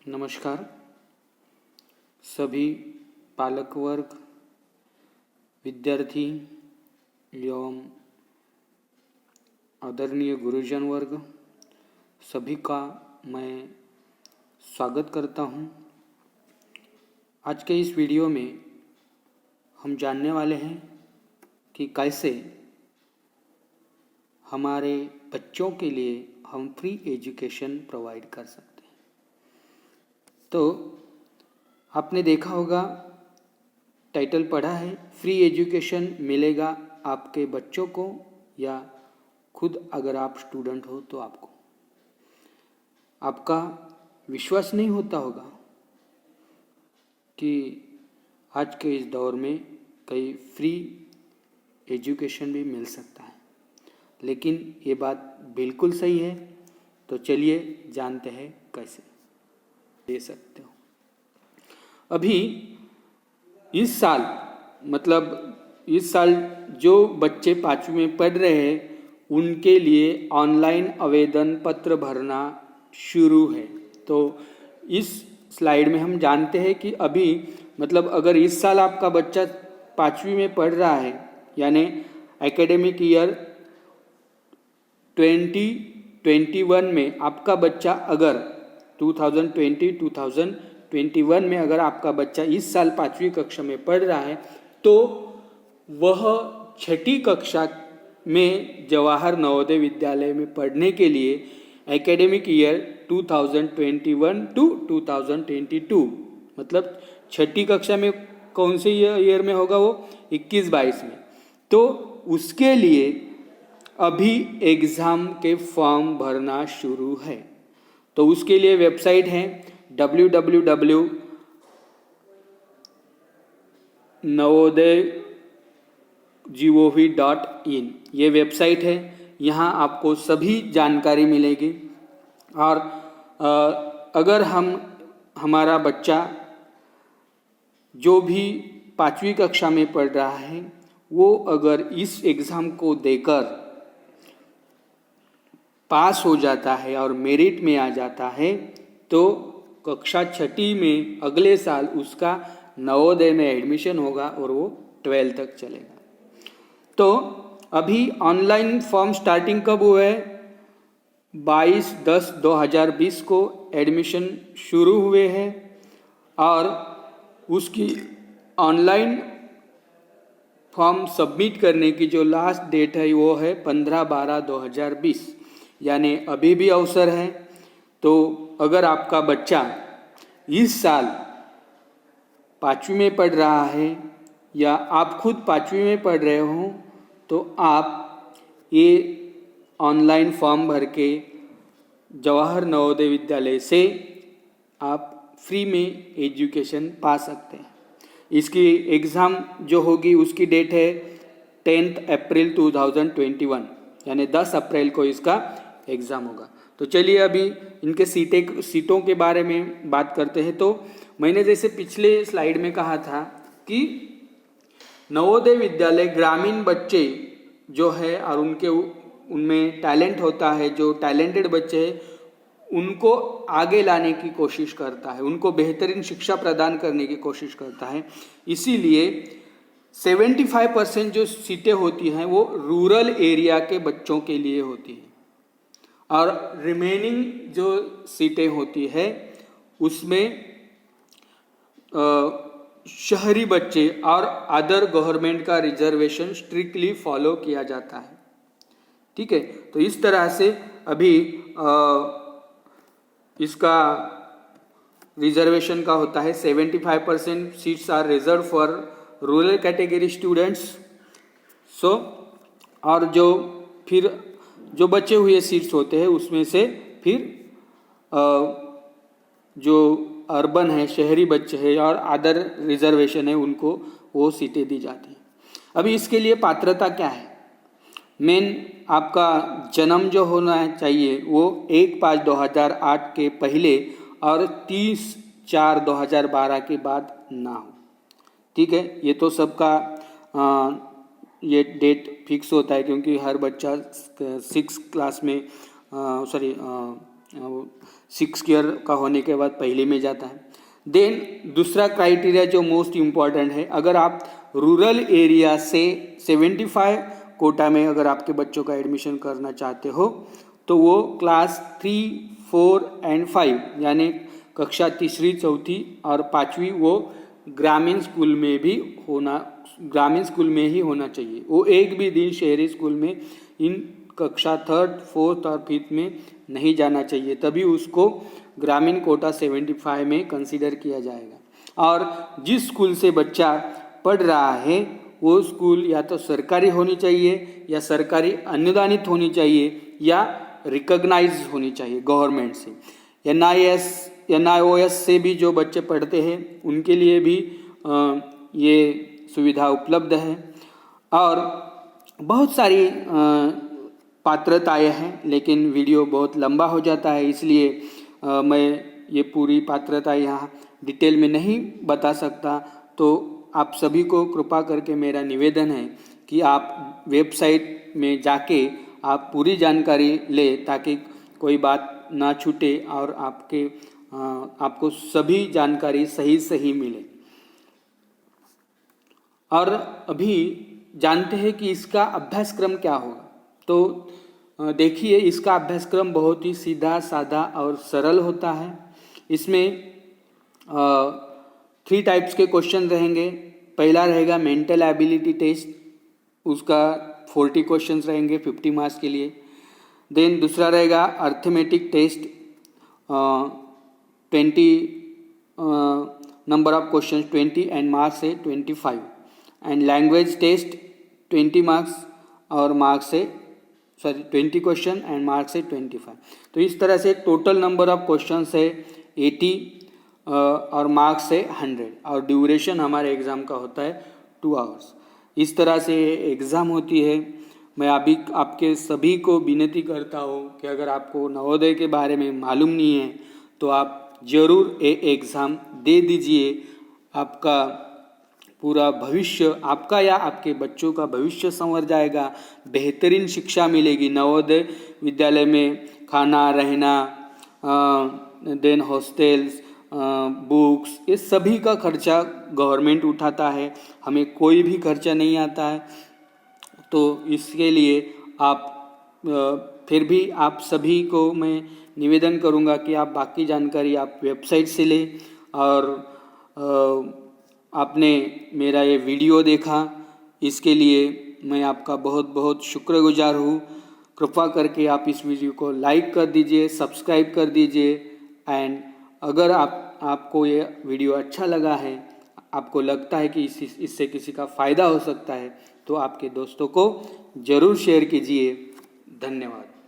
नमस्कार सभी पालक वर्ग, विद्यार्थी एवं आदरणीय गुरुजन वर्ग, सभी का मैं स्वागत करता हूं। आज के इस वीडियो में हम जानने वाले हैं कि कैसे हमारे बच्चों के लिए हम फ्री एजुकेशन प्रोवाइड कर सकते हैं। तो आपने देखा होगा, टाइटल पढ़ा है, फ्री एजुकेशन मिलेगा आपके बच्चों को या खुद अगर आप स्टूडेंट हो तो आपको। आपका विश्वास नहीं होता होगा कि आज के इस दौर में कई फ्री एजुकेशन भी मिल सकता है, लेकिन ये बात बिल्कुल सही है। तो चलिए जानते हैं कैसे दे सकते हो। अभी इस साल जो बच्चे 5वीं में पढ़ रहे हैं उनके लिए ऑनलाइन आवेदन पत्र भरना शुरू है। तो इस स्लाइड में हम जानते हैं कि अभी अगर इस साल आपका बच्चा 5वीं में पढ़ रहा है, यानी एकेडमिक ईयर 2021 में आपका बच्चा अगर 2020-2021 में अगर आपका बच्चा इस साल 5वीं कक्षा में पढ़ रहा है तो वह 6ठी कक्षा में जवाहर नवोदय विद्यालय में पढ़ने के लिए एकेडमिक ईयर 2021-2022 मतलब 6ठी कक्षा में कौन से ईयर में होगा वो 21-22 में, तो उसके लिए अभी एग्ज़ाम के फॉर्म भरना शुरू है। तो उसके लिए वेबसाइट है www.navodaya.gov.in। ये वेबसाइट है, यहाँ आपको सभी जानकारी मिलेगी। और अगर हमारा बच्चा जो भी 5वीं कक्षा में पढ़ रहा है वो अगर इस एग्ज़ाम को देकर पास हो जाता है और मेरिट में आ जाता है तो कक्षा 6ठी में अगले साल उसका नवोदय में एडमिशन होगा और वो 12 तक चलेगा। तो अभी ऑनलाइन फॉर्म स्टार्टिंग कब हुआ है? 22/10/2020 को एडमिशन शुरू हुए हैं और उसकी ऑनलाइन फॉर्म सबमिट करने की जो लास्ट डेट है वो है 15/12/2020, यानी अभी भी अवसर है। तो अगर आपका बच्चा इस साल 5वीं में पढ़ रहा है या आप खुद 5वीं में पढ़ रहे हो तो आप ये ऑनलाइन फॉर्म भर के जवाहर नवोदय विद्यालय से आप फ्री में एजुकेशन पा सकते हैं। इसकी एग्ज़ाम जो होगी उसकी डेट है 10 अप्रैल 2021, यानी 10 अप्रैल को इसका एग्ज़ाम होगा। तो चलिए अभी इनके सीटों के बारे में बात करते हैं। तो मैंने जैसे पिछले स्लाइड में कहा था कि नवोदय विद्यालय ग्रामीण बच्चे जो है और उनमें टैलेंट होता है, जो टैलेंटेड बच्चे हैं उनको आगे लाने की कोशिश करता है, उनको बेहतरीन शिक्षा प्रदान करने की कोशिश करता है। इसीलिए 75% जो सीटें होती हैं वो रूरल एरिया के बच्चों के लिए होती हैं और रिमेनिंग जो सीटें होती है उसमें शहरी बच्चे और अदर गवर्नमेंट का रिजर्वेशन स्ट्रिक्टली फॉलो किया जाता है। ठीक है, तो इस तरह से अभी इसका रिजर्वेशन का होता है 75% seats are reserved for rural category students. So और जो बचे हुए सीट्स होते हैं उसमें से फिर जो अर्बन है, शहरी बच्चे हैं और अदर रिजर्वेशन है उनको वो सीटें दी जाती हैं। अभी इसके लिए पात्रता क्या है? मेन आपका जन्म जो होना चाहिए वो 1/5/2008 के पहले और 30/4/2012 के बाद ना हो। ठीक है, ये तो सबका ये डेट फिक्स होता है क्योंकि हर बच्चा 6 क्लास में 6 ईयर का होने के बाद पहले में जाता है। देन दूसरा क्राइटेरिया जो मोस्ट इम्पॉर्टेंट है, अगर आप रूरल एरिया से 75 कोटा में अगर आपके बच्चों का एडमिशन करना चाहते हो तो वो क्लास 3, 4 एंड 5 यानी कक्षा तीसरी, चौथी और पाँचवीं वो ग्रामीण स्कूल में ही होना चाहिए। वो एक भी दिन शहरी स्कूल में इन कक्षा 3rd, 4th और 5th में नहीं जाना चाहिए, तभी उसको ग्रामीण कोटा 75 में कंसीडर किया जाएगा। और जिस स्कूल से बच्चा पढ़ रहा है वो स्कूल या तो सरकारी होनी चाहिए या सरकारी अनुदानित होनी चाहिए या रिकॉग्नाइज होनी चाहिए गवर्नमेंट से। NIOS से भी जो बच्चे पढ़ते हैं उनके लिए भी ये सुविधा उपलब्ध है। और बहुत सारी पात्रताएं हैं, लेकिन वीडियो बहुत लंबा हो जाता है, इसलिए मैं ये पूरी पात्रताएं यहाँ डिटेल में नहीं बता सकता। तो आप सभी को कृपा करके मेरा निवेदन है कि आप वेबसाइट में जाके आप पूरी जानकारी ले ताकि कोई बात ना छूटे और आपको सभी जानकारी सही मिले। और अभी जानते हैं कि इसका अभ्यासक्रम क्या होगा। तो देखिए, इसका अभ्यासक्रम बहुत ही सीधा साधा और सरल होता है। इसमें 3 टाइप्स के क्वेश्चन रहेंगे। पहला रहेगा मेंटल एबिलिटी टेस्ट, उसका 40 क्वेश्चंस रहेंगे 50 मार्क्स के लिए। देन दूसरा रहेगा arithmetic test, 20 number of questions 20 and marks से 25। एंड लैंग्वेज टेस्ट 20 मार्क्स और 20 क्वेश्चन एंड मार्क्स से 25। तो इस तरह से टोटल नंबर ऑफ क्वेश्चन है 80 और मार्क्स है 100 और ड्यूरेशन हमारे एग्ज़ाम का होता है 2 आवर्स। इस तरह से एग्ज़ाम होती है। मैं अभी आपके सभी को विनती करता हूँ कि अगर आपको नवोदय के बारे में मालूम नहीं है तो आप ज़रूर ये एग्ज़ाम दे दीजिए। आपका पूरा भविष्य, आपका या आपके बच्चों का भविष्य संवर जाएगा, बेहतरीन शिक्षा मिलेगी। नवोदय विद्यालय में खाना, रहना, देन हॉस्टल्स, बुक्स, ये सभी का खर्चा गवर्नमेंट उठाता है, हमें कोई भी खर्चा नहीं आता है। तो इसके लिए आप फिर भी आप सभी को मैं निवेदन करूंगा कि आप बाकी जानकारी आप वेबसाइट से लें। और आपने मेरा ये वीडियो देखा, इसके लिए मैं आपका बहुत बहुत शुक्रगुजार हूँ। कृपा करके आप इस वीडियो को लाइक कर दीजिए, सब्सक्राइब कर दीजिए। एंड अगर आपको ये वीडियो अच्छा लगा है, आपको लगता है कि इससे किसी का फ़ायदा हो सकता है, तो आपके दोस्तों को ज़रूर शेयर कीजिए। धन्यवाद।